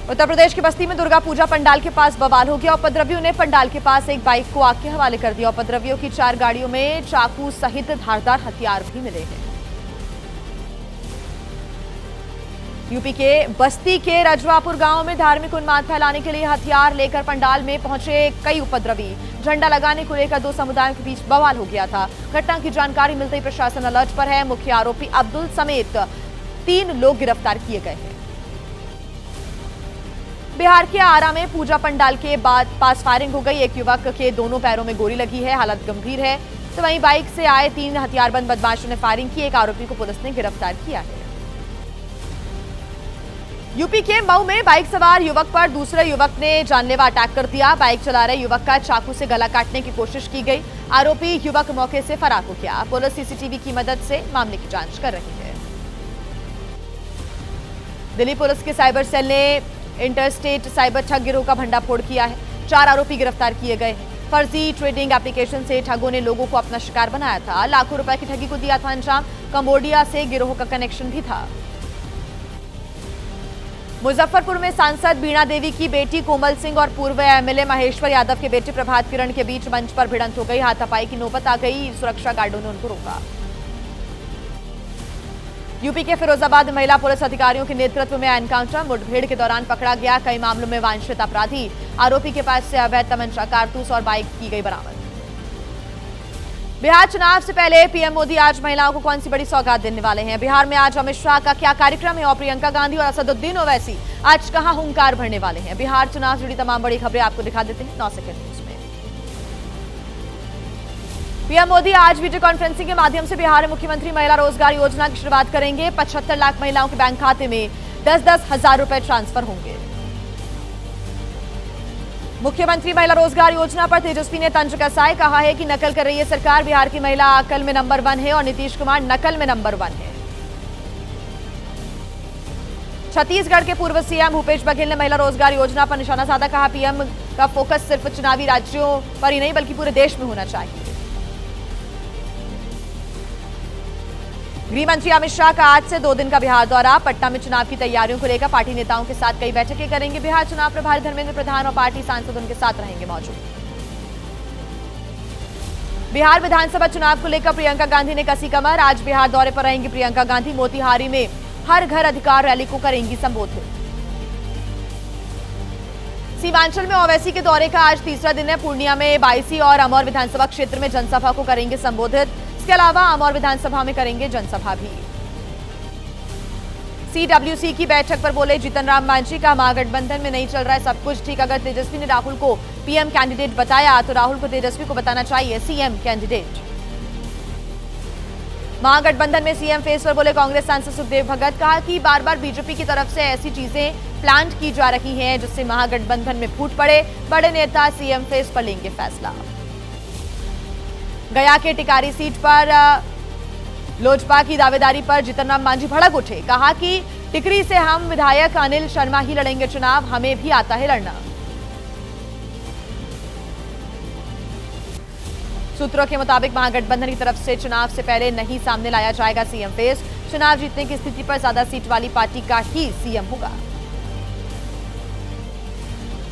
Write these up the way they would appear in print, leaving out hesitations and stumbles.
उत्तर प्रदेश की बस्ती में दुर्गा पूजा पंडाल के पास बवाल हो गया। उपद्रवियों ने पंडाल के पास एक बाइक को आग के हवाले कर दिया। उपद्रवियों की 4 गाड़ियों में चाकू सहित धारदार हथियार भी मिले हैं। यूपी के बस्ती के रजवापुर गांव में धार्मिक उन्माद फैलाने के लिए हथियार लेकर पंडाल में पहुंचे कई उपद्रवी। झंडा लगाने को लेकर 2 समुदायों के बीच बवाल हो गया था। घटना की जानकारी मिलते ही प्रशासन अलर्ट पर है। मुख्य आरोपी अब्दुल समेत 3 लोग गिरफ्तार किए गए हैं। बिहार के आरा में पूजा पंडाल के बाद पास फायरिंग हो गई। एक युवक के दोनों पैरों में गोली लगी है, हालत गंभीर है। तो वहीं बाइक से आए 3 हथियारबंद बदमाशों ने फायरिंग की। एक आरोपी को पुलिस ने गिरफ्तार किया है। यूपी के मऊ में बाइक सवार युवक पर दूसरे युवक ने जानलेवा अटैक कर दिया। बाइक चला रहे युवक का चाकू से गला काटने की कोशिश की गई। आरोपी युवक मौके से फरार हो गया। पुलिस सीसीटीवी की मदद से मामले की जांच कर रही है। दिल्ली पुलिस के साइबर सेल ने इंटरस्टेट साइबर ठग गिरोह का भंडाफोड़ किया है। 4 आरोपी गिरफ्तार किए गए हैं। फर्जी ट्रेडिंग एप्लीकेशन से ठगों ने लोगों को अपना शिकार बनाया था। लाखों रुपए की ठगी को दिया था अंजाम। कंबोडिया से गिरोह का कनेक्शन भी था। मुजफ्फरपुर में सांसद बीणा देवी की बेटी कोमल सिंह और पूर्व एमएलए महेश्वर यादव के बेटे प्रभात किरण के बीच मंच पर भिड़ंत हो गई। हाथापाई की नौबत आ गई। सुरक्षा गार्डों ने उनको रोका। यूपी के फिरोजाबाद में महिला पुलिस अधिकारियों के नेतृत्व में एनकाउंटर। मुठभेड़ के दौरान पकड़ा गया कई मामलों में वांछित अपराधी। आरोपी के पास से अवैध तमंचा, कारतूस और बाइक की गई बरामद। बिहार चुनाव से पहले पीएम मोदी आज महिलाओं को कौन सी बड़ी सौगात देने वाले हैं? बिहार में आज अमित शाह का क्या कार्यक्रम है और प्रियंका गांधी और असदुद्दीन ओवैसी आज कहां हुंकार भरने वाले हैं? बिहार चुनाव से जुड़ी तमाम बड़ी खबरें आपको दिखा देते हैं 9 सेकंड न्यूज में। पीएम मोदी आज वीडियो कॉन्फ्रेंसिंग के माध्यम से बिहार में मुख्यमंत्री महिला रोजगार योजना की शुरुआत करेंगे। 75 लाख महिलाओं के बैंक खाते में 10-10 हजार रुपए ट्रांसफर होंगे। मुख्यमंत्री महिला रोजगार योजना पर तेजस्वी ने तंज कसाए। कहा है कि नकल कर रही है सरकार। बिहार की महिला अकल में नंबर 1 है और नीतीश कुमार नकल में नंबर 1 है। छत्तीसगढ़ के पूर्व सीएम भूपेश बघेल ने महिला रोजगार योजना पर निशाना साधा। कहा पीएम का फोकस सिर्फ चुनावी राज्यों पर ही नहीं बल्कि पूरे देश में होना चाहिए। गृह मंत्री अमित शाह का आज से 2 दिन का बिहार दौरा। पटना में चुनाव की तैयारियों को लेकर पार्टी नेताओं के साथ कई बैठकें करेंगे। बिहार चुनाव प्रभारी धर्मेंद्र प्रधान और पार्टी सांसद उनके साथ रहेंगे मौजूद। बिहार विधानसभा चुनाव को लेकर प्रियंका गांधी ने कसी कमर। आज बिहार दौरे पर रहेंगी प्रियंका गांधी। मोतिहारी में हर घर अधिकार रैली को करेंगी संबोधित। सीमांचल में ओवैसी के दौरे का आज तीसरा दिन है। पूर्णिया में 22 और अमौर विधानसभा क्षेत्र में जनसभा को करेंगे संबोधित। इसके अलावा अमौर विधानसभा में करेंगे जनसभा भी। सीडब्ल्यूसी की बैठक पर बोले जीतन राम मांझी। का महागठबंधन में नहीं चल रहा है सब कुछ ठीक। अगर तेजस्वी ने राहुल को पीएम कैंडिडेट बताया तो राहुल को तेजस्वी को बताना चाहिए सीएम कैंडिडेट। महागठबंधन में सीएम फेस पर बोले कांग्रेस सांसद सुखदेव भगत। कहा कि बार बार बीजेपी की तरफ से ऐसी चीजें प्लान की जा रही हैं जिससे महागठबंधन में फूट पड़े। बड़े नेता सीएम फेस पर लेंगे फैसला। गया के टिकारी सीट पर लोजपा की दावेदारी पर जीतन राम मांझी भड़क उठे। कहा कि टिकरी से हम विधायक अनिल शर्मा ही लड़ेंगे चुनाव, हमें भी आता है लड़ना। सूत्रों के मुताबिक महागठबंधन की तरफ से चुनाव से पहले नहीं सामने लाया जाएगा सीएम फेस। चुनाव जीतने की स्थिति पर ज्यादा सीट वाली पार्टी का ही सीएम होगा।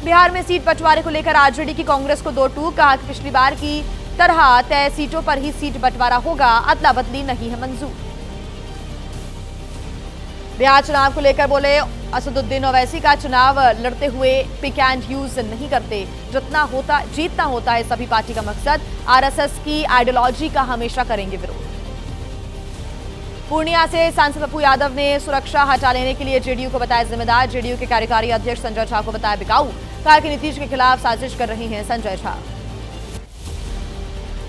बिहार में सीट बंटवारे को लेकर आरजेडी की कांग्रेस को 2 टूक। कहा कि पिछली बार की तरह तय सीटों पर ही सीट बंटवारा होगा, अदला बदली नहीं है मंजूर। बिहार चुनाव को लेकर बोले असदुद्दीन ओवैसी। का चुनाव लड़ते हुए पिक एंड यूज नहीं करते, जीतना होता है सभी पार्टी का मकसद। आरएसएस की आइडियोलॉजी का हमेशा करेंगे विरोध। पूर्णिया से सांसद पप्पू यादव ने सुरक्षा हटा लेने के लिए जेडीयू को बताया जिम्मेदार। जेडीयू के कार्यकारी अध्यक्ष संजय झा को बताया बिकाऊ। कहा कि नीतीश के खिलाफ साजिश कर रही हैं संजय झा।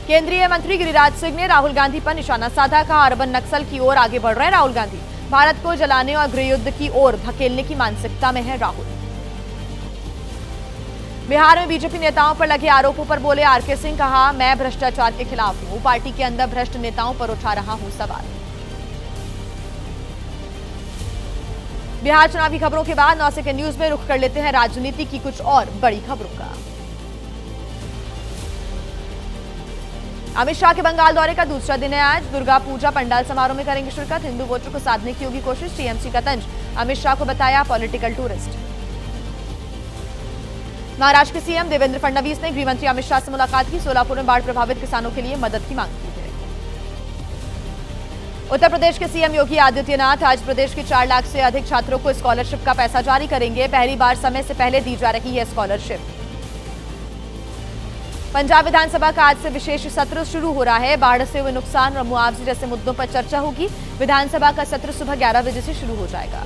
केंद्रीय मंत्री गिरिराज सिंह ने राहुल गांधी पर निशाना साधा। कहा अर्बन नक्सल की ओर आगे बढ़ रहे हैं राहुल गांधी। भारत को जलाने और गृह युद्ध की ओर धकेलने की मानसिकता में है राहुल। बिहार में बीजेपी नेताओं पर लगे आरोपों पर बोले आरके सिंह। कहा मैं भ्रष्टाचार के खिलाफ हूं, पार्टी के अंदर भ्रष्ट नेताओं पर उठा रहा हूं सवाल। बिहार चुनावी खबरों के बाद 9 सेकंड न्यूज में रुख कर लेते हैं राजनीति की कुछ और बड़ी खबरों का। अमित शाह के बंगाल दौरे का दूसरा दिन है आज। दुर्गा पूजा पंडाल समारोह में करेंगे शिरकत। हिंदू वोटरों को साधने की होगी कोशिश। टीएमसी का तंज। अमित शाह को बताया पॉलिटिकल टूरिस्ट। महाराष्ट्र के सीएम देवेंद्र फडणवीस ने गृह मंत्री अमित शाह से मुलाकात की। सोलापुर में बाढ़ प्रभावित किसानों के लिए मदद की मांग की है। उत्तर प्रदेश के सीएम योगी आदित्यनाथ आज प्रदेश के 4 लाख से अधिक छात्रों को स्कॉलरशिप का पैसा जारी करेंगे। पहली बार समय से पहले दी जा रही है स्कॉलरशिप। पंजाब विधानसभा का आज से विशेष सत्र शुरू हो रहा है। बाढ़ से हुए नुकसान और मुआवजे जैसे मुद्दों पर चर्चा होगी। विधानसभा का सत्र सुबह 11 बजे से शुरू हो जाएगा।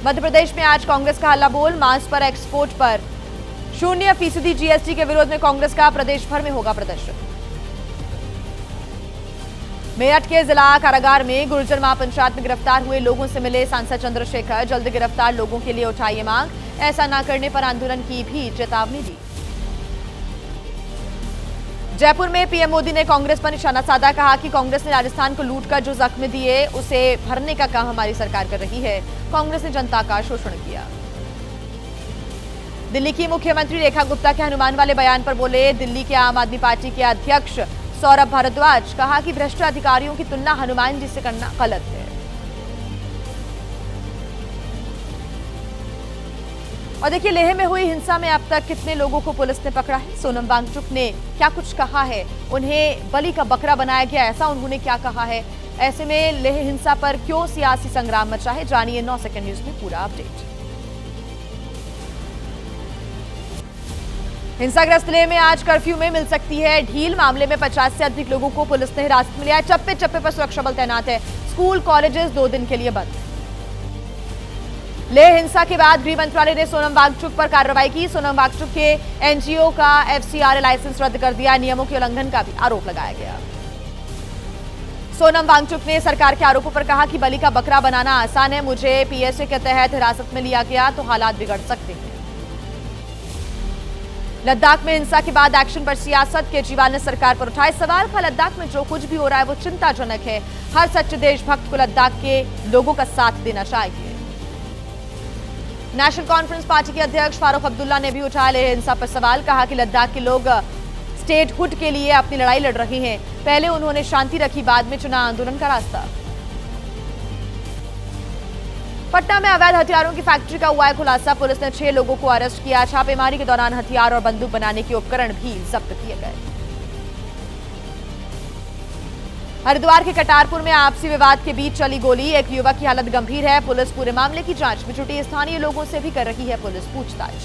मध्य प्रदेश में आज कांग्रेस का हल्ला बोल। मांस पर एक्सपोर्ट पर 0% जीएसटी के विरोध में कांग्रेस का प्रदेश भर में होगा प्रदर्शन। मेरठ के जिला कारागार में गुर्जर महापंचायत में गिरफ्तार हुए लोगों से मिले सांसद चंद्रशेखर। जल्द गिरफ्तार लोगों के लिए उठाई मांग। ऐसा न करने पर आंदोलन की भी चेतावनी दी। जयपुर में पीएम मोदी ने कांग्रेस पर निशाना साधा। कहा कि कांग्रेस ने राजस्थान को लूटकर जो जख्म दिए उसे भरने का काम हमारी सरकार कर रही है। कांग्रेस ने जनता का शोषण किया। दिल्ली की मुख्यमंत्री रेखा गुप्ता के हनुमान वाले बयान पर बोले दिल्ली के आम आदमी पार्टी के अध्यक्ष सौरभ भारद्वाज। कहा कि भ्रष्ट अधिकारियों की तुलना हनुमान जी से करना गलत है। और देखिए, लेह में हुई हिंसा में अब तक कितने लोगों को पुलिस ने पकड़ा है। सोनम वांगचुक ने क्या कुछ कहा है, उन्हें बलि का बकरा बनाया गया, ऐसा उन्होंने क्या कहा है। ऐसे में लेह हिंसा पर क्यों सियासी संग्राम मचा है, जानिए 9 सेकंड न्यूज में पूरा अपडेट। हिंसाग्रस्त लेह में आज कर्फ्यू में मिल सकती है ढील। मामले में 50 से अधिक लोगों को पुलिस ने हिरासत में लिया है। चप्पे चप्पे पर सुरक्षा बल तैनात है। स्कूल कॉलेजेस 2 दिन के लिए बंद। लेह हिंसा के बाद गृह मंत्रालय ने सोनम वांगचुक पर कार्रवाई की। सोनम वांगचुक के एनजीओ का एफसीआरए लाइसेंस रद्द कर दिया। नियमों के उल्लंघन का भी आरोप लगाया गया। सोनम वांगचुक ने सरकार के आरोपों पर कहा कि बलि का बकरा बनाना आसान है। मुझे पीएसए के तहत हिरासत में लिया गया तो हालात बिगड़ सकते हैं। लद्दाख में हिंसा के बाद एक्शन पर सियासत। केजरीवाल ने सरकार पर उठाए सवाल। कहा लद्दाख में जो कुछ भी हो रहा है वो चिंताजनक है। हर सच्चे देशभक्त को लद्दाख के लोगों का साथ देना चाहिए। नेशनल कॉन्फ्रेंस पार्टी के अध्यक्ष फारूक अब्दुल्ला ने भी उठाया लेह हिंसा पर सवाल। कहा कि लद्दाख के लोग स्टेटहुड के लिए अपनी लड़ाई लड़ रहे हैं। पहले उन्होंने शांति रखी, बाद में चुना आंदोलन का रास्ता। पटना में अवैध हथियारों की फैक्ट्री का हुआ है खुलासा। पुलिस ने 6 लोगों को अरेस्ट किया। छापेमारी के दौरान हथियार और बंदूक बनाने के उपकरण भी जब्त किए गए। हरिद्वार के कटारपुर में आपसी विवाद के बीच चली गोली। एक युवक की हालत गंभीर है। पुलिस पूरे मामले की जांच में जुटी। स्थानीय लोगों से भी कर रही है पुलिस पूछताछ।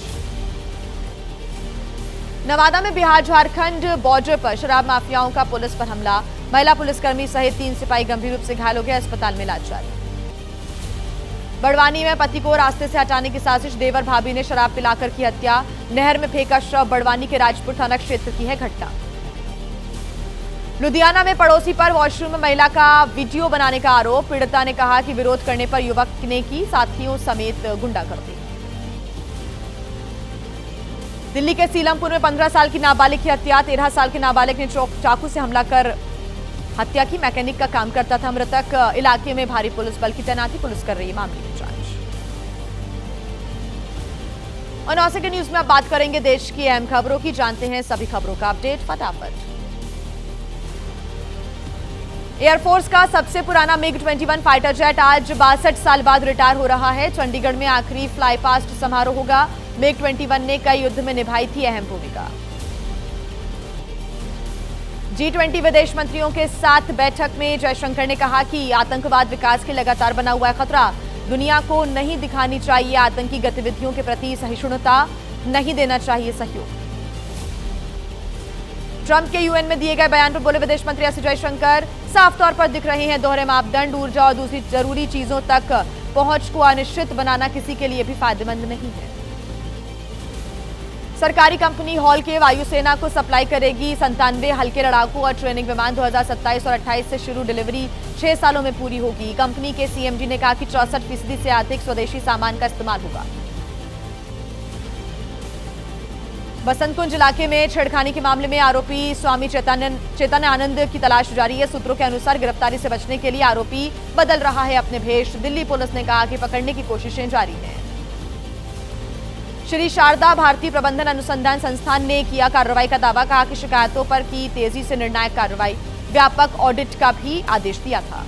नवादा में बिहार झारखंड बॉर्डर पर शराब माफियाओं का पुलिस पर हमला। महिला पुलिसकर्मी सहित 3 सिपाही गंभीर रूप से घायल हो गए। अस्पताल में इलाज जारी। बड़वानी में पति को रास्ते से हटाने की साजिश। देवर भाभी ने शराब पिलाकर की हत्या। नहर में फेंका शव। बड़वानी के राजपुर थाना क्षेत्र की है घटना। लुधियाना में पड़ोसी पर वॉशरूम में महिला का वीडियो बनाने का आरोप। पीड़िता ने कहा कि विरोध करने पर युवक ने की साथियों समेत गुंडागर्दी। दिल्ली के सीलमपुर में 15 साल की नाबालिग की हत्या। 13 साल के नाबालिग ने चाकू से हमला कर हत्या की। मैकेनिक का काम करता था मृतक। इलाके में भारी पुलिस बल की तैनाती। पुलिस कर रही है मामले की जांच। और 9 सेकंड न्यूज में अब बात करेंगे देश की अहम खबरों की। जानते हैं सभी खबरों का अपडेट फटाफट। एयरफोर्स का सबसे पुराना MiG-21 फाइटर जेट आज 62 साल बाद रिटायर हो रहा है। चंडीगढ़ में आखिरी फ्लाई पास्ट समारोह होगा। MiG-21 ने कई युद्ध में निभाई थी अहम भूमिका। G20 विदेश मंत्रियों के साथ बैठक में जयशंकर ने कहा कि आतंकवाद विकास के लगातार बना हुआ है खतरा। दुनिया को नहीं दिखानी चाहिए आतंकी गतिविधियों के प्रति सहिष्णुता, नहीं देना चाहिए सहयोग। ट्रंप के यूएन में दिए गए बयान पर बोले विदेश मंत्री एस जयशंकर। साफ तौर पर दिख रहे हैं दोहरे मापदंड। ऊर्जा और दूसरी जरूरी चीजों तक पहुंच को अनिश्चित बनाना किसी के लिए भी फायदेमंद नहीं है। सरकारी कंपनी हॉल के वायुसेना को सप्लाई करेगी 97 हल्के लड़ाकू और ट्रेनिंग विमान। 2027 और 28 से शुरू डिलीवरी 6 सालों में पूरी होगी। कंपनी के सीएमडी ने कहा कि 64% से अधिक स्वदेशी सामान का इस्तेमाल होगा। बसंत कुंज इलाके में छेड़खानी के मामले में आरोपी स्वामी चैतन्य आनंद की तलाश जारी है। सूत्रों के अनुसार गिरफ्तारी से बचने के लिए आरोपी बदल रहा है अपने भेष। दिल्ली पुलिस ने कहा कि पकड़ने की कोशिशें जारी हैं। श्री शारदा भारतीय प्रबंधन अनुसंधान संस्थान ने किया कार्रवाई का दावा। कहा कि शिकायतों पर की तेजी से निर्णायक कार्रवाई। व्यापक ऑडिट का भी आदेश दिया था।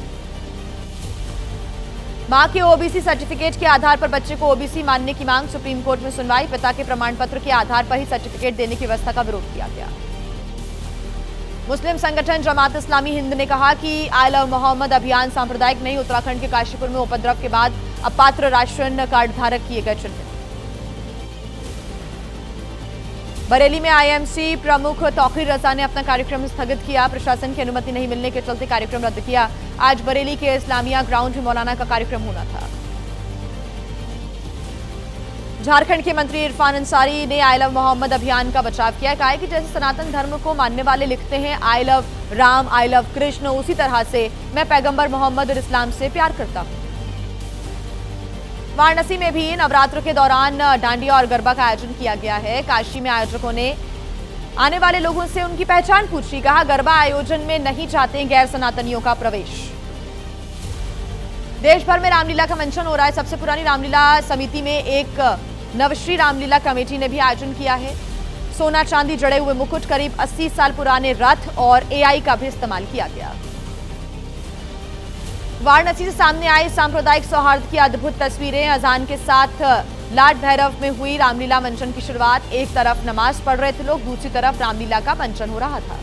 मां के ओबीसी सर्टिफिकेट के आधार पर बच्चे को ओबीसी मानने की मांग, सुप्रीम कोर्ट में सुनवाई। पिता के प्रमाण पत्र के आधार पर ही सर्टिफिकेट देने की व्यवस्था का विरोध किया गया। मुस्लिम संगठन जमात इस्लामी हिंद ने कहा कि आई लव मोहम्मद अभियान सांप्रदायिक नहीं। उत्तराखंड के काशीपुर में उपद्रव के बाद अपात्र राशन कार्ड धारक किए गए चिन्हित। बरेली में आईएमसी प्रमुख तौकीर रजा ने अपना कार्यक्रम स्थगित किया। प्रशासन की अनुमति नहीं मिलने के चलते कार्यक्रम रद्द किया। आज बरेली के इस्लामिया ग्राउंड में मौलाना का कार्यक्रम होना था। झारखंड के मंत्री इरफान अंसारी ने आई लव मोहम्मद अभियान का बचाव किया। कहा है कि जैसे सनातन धर्म को मानने वाले लिखते हैं I love Ram, I love Krishna, उसी तरह से मैं पैगंबर मोहम्मद और इस्लाम से प्यार करता हूं। वाराणसी में भी नवरात्र के दौरान डांडिया और गरबा का आयोजन किया गया है। काशी में आयोजकों ने आने वाले लोगों से उनकी पहचान पूछी। कहा गरबा आयोजन में नहीं चाहते गैर सनातनियों का प्रवेश। देश भर में रामलीला का मंचन हो रहा है। सबसे पुरानी रामलीला समिति में एक नवश्री रामलीला कमेटी ने भी आयोजन किया है। सोना चांदी जड़े हुए मुकुट, करीब 80 साल पुराने रथ और एआई का भी इस्तेमाल किया गया। वाराणसी से सामने आई सांप्रदायिक सौहार्द की अद्भुत तस्वीरें। अजान के साथ लाड भैरव में हुई रामलीला मंचन की शुरुआत। एक तरफ नमाज पढ़ रहे थे लोग, दूसरी तरफ रामलीला का मंचन हो रहा था।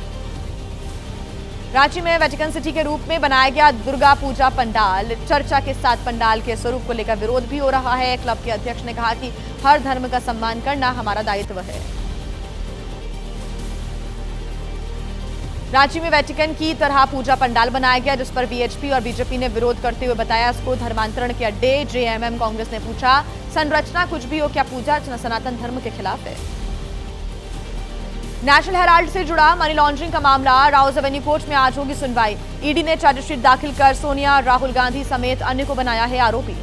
रांची में वेटिकन सिटी के रूप में बनाया गया दुर्गा पूजा पंडाल। चर्चा के साथ पंडाल के स्वरूप को लेकर विरोध भी हो रहा है। क्लब के अध्यक्ष ने कहा कि हर धर्म का सम्मान करना हमारा दायित्व है। रांची में वेटिकन की तरह पूजा पंडाल बनाया गया, जिस पर वीएचपी और बीजेपी ने विरोध करते हुए बताया इसको धर्मांतरण के अड्डे। जेएमएम कांग्रेस ने पूछा संरचना कुछ भी हो, क्या पूजा सनातन धर्म के खिलाफ है? नेशनल हेराल्ड से जुड़ा मनी लॉन्ड्रिंग का मामला, राउज एवेन्यू कोर्ट में आज होगी सुनवाई। ईडी ने चार्जशीट दाखिल कर सोनिया, राहुल गांधी समेत अन्य को बनाया है आरोपी।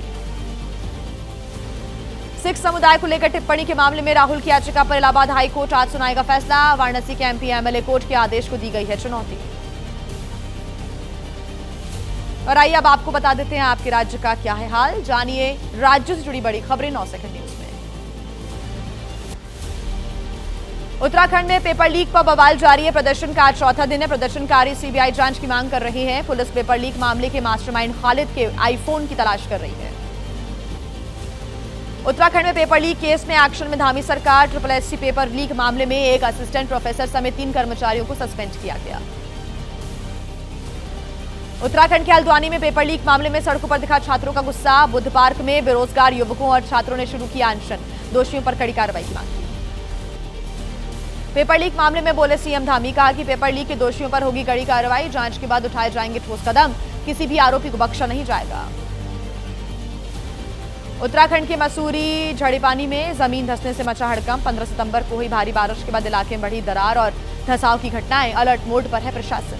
सिख समुदाय को लेकर टिप्पणी के मामले में राहुल की याचिका पर इलाहाबाद हाई कोर्ट आज सुनाएगा फैसला। वाराणसी के एमपी एमएलए कोर्ट के आदेश को दी गई है चुनौती। और आइए अब आपको बता देते हैं आपके राज्य का क्या है हाल। जानिए राज्य से जुड़ी बड़ी खबरें 9 सेकंड न्यूज में। उत्तराखंड में पेपर लीक पर बवाल जारी है। प्रदर्शन का आज चौथा दिन है। प्रदर्शनकारी सीबीआई जांच की मांग कर रहे हैं। पुलिस पेपर लीक मामले के मास्टरमाइंड खालिद के आईफोन की तलाश कर रही है। उत्तराखंड में पेपर लीक केस में एक्शन में धामी सरकार। SSSC पेपर लीक मामले में एक असिस्टेंट प्रोफेसर समेत 3 कर्मचारियों को सस्पेंड किया गया। उत्तराखंड के हल्द्वानी में पेपर लीक मामले में सड़कों पर दिखा छात्रों का गुस्सा। बुद्ध पार्क में बेरोजगार युवकों और छात्रों ने शुरू किया अनशन। दोषियों पर कड़ी कार्रवाई की मांग की। पेपर लीक मामले में बोले सीएम धामी, कहा कि पेपर लीक के दोषियों पर होगी कड़ी कार्रवाई। जांच के बाद उठाए जाएंगे ठोस कदम। किसी भी आरोपी को बख्शा नहीं जाएगा। उत्तराखंड के मसूरी झड़ीपानी में जमीन धंसने से मचा हड़कंप। 15 सितंबर को हुई भारी बारिश के बाद इलाके में बढ़ी दरार और धंसाव की घटनाएं। अलर्ट मोड पर है प्रशासन।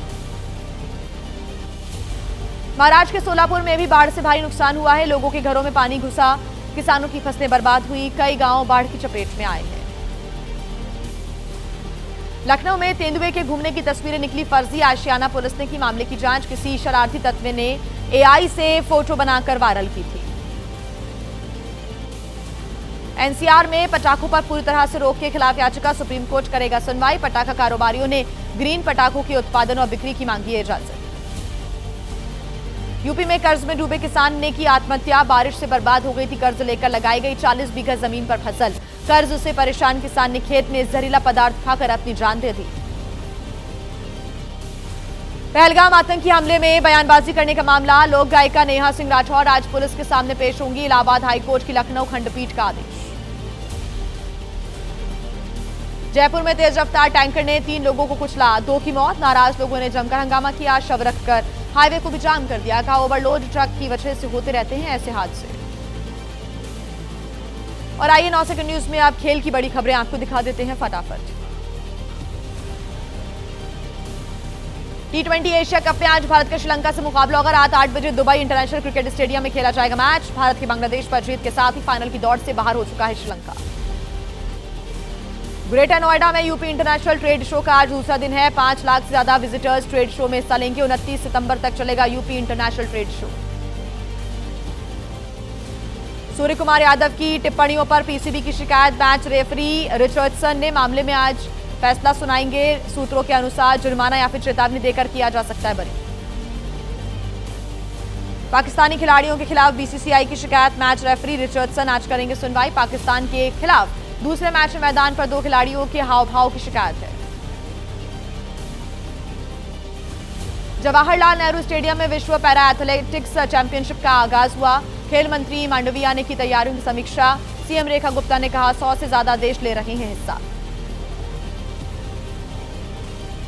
महाराष्ट्र के सोलापुर में भी बाढ़ से भारी नुकसान हुआ है। लोगों के घरों में पानी घुसा, किसानों की फसलें बर्बाद हुई। कई गांव बाढ़ की चपेट में आए हैं। लखनऊ में तेंदुए के घूमने की तस्वीरें निकली फर्जी। आशियाना पुलिस ने की मामले की जांच। किसी शरारती तत्व ने एआई से फोटो बनाकर वायरल की थी। एनसीआर में पटाखों पर पूरी तरह से रोक के खिलाफ याचिका, सुप्रीम कोर्ट करेगा सुनवाई। पटाखा कारोबारियों ने ग्रीन पटाखों के उत्पादन और बिक्री की मांगी है इजाजत। यूपी में कर्ज में डूबे किसान ने की आत्महत्या। बारिश से बर्बाद हो गई थी कर्ज लेकर लगाई गई 40 बीघा जमीन पर फसल। कर्ज से परेशान किसान ने खेत में जहरीला पदार्थ खाकर अपनी जान दे दी। पहलगाम आतंकी हमले में बयानबाजी करने का मामला, लोक गायिका नेहा सिंह राठौर आज पुलिस के सामने पेश होंगी। इलाहाबाद हाईकोर्ट की लखनऊ खंडपीठ का आदेश। जयपुर में तेज रफ्तार टैंकर ने 3 लोगों को कुचला, 2 की मौत। नाराज लोगों ने जमकर हंगामा किया, शव रखकर हाईवे को भी जाम कर दिया। कहा ओवरलोड ट्रक की वजह से होते रहते हैं ऐसे हादसे। और आइए 9 सेकंड न्यूज में आप खेल की बड़ी खबरें आपको दिखा देते हैं फटाफट। T20 एशिया कप में आज भारत का श्रीलंका से मुकाबला होगा। रात 8 बजे दुबई इंटरनेशनल क्रिकेट स्टेडियम में खेला जाएगा मैच। भारत की बांग्लादेश पर जीत के साथ ही फाइनल की दौड़ से बाहर हो चुका है श्रीलंका। ग्रेटर नोएडा में यूपी इंटरनेशनल ट्रेड शो का आज दूसरा दिन है। 5 लाख से ज्यादा विजिटर्स ट्रेड शो में हिस्सा लेंगे। 29 सितंबर तक चलेगा UP international trade show. Surya Kumar Yadav की टिप्पणियों पर पीसीबी की शिकायत। मैच रेफरी रिचर्डसन ने मामले में आज फैसला सुनाएंगे। सूत्रों के अनुसार जुर्माना या फिर चेतावनी देकर किया जा सकता है बरी। पाकिस्तानी खिलाड़ियों के खिलाफ बीसीसीआई की शिकायत, मैच रेफरी रिचर्डसन आज करेंगे सुनवाई। पाकिस्तान के खिलाफ दूसरे मैच में मैदान पर 2 खिलाड़ियों के हाव भाव की शिकायत है। जवाहरलाल नेहरू स्टेडियम में विश्व पैरा एथलेटिक्स चैंपियनशिप का आगाज हुआ। खेल मंत्री मांडविया ने की तैयारियों की समीक्षा। सीएम रेखा गुप्ता ने कहा 100 से ज्यादा देश ले रहे हैं हिस्सा।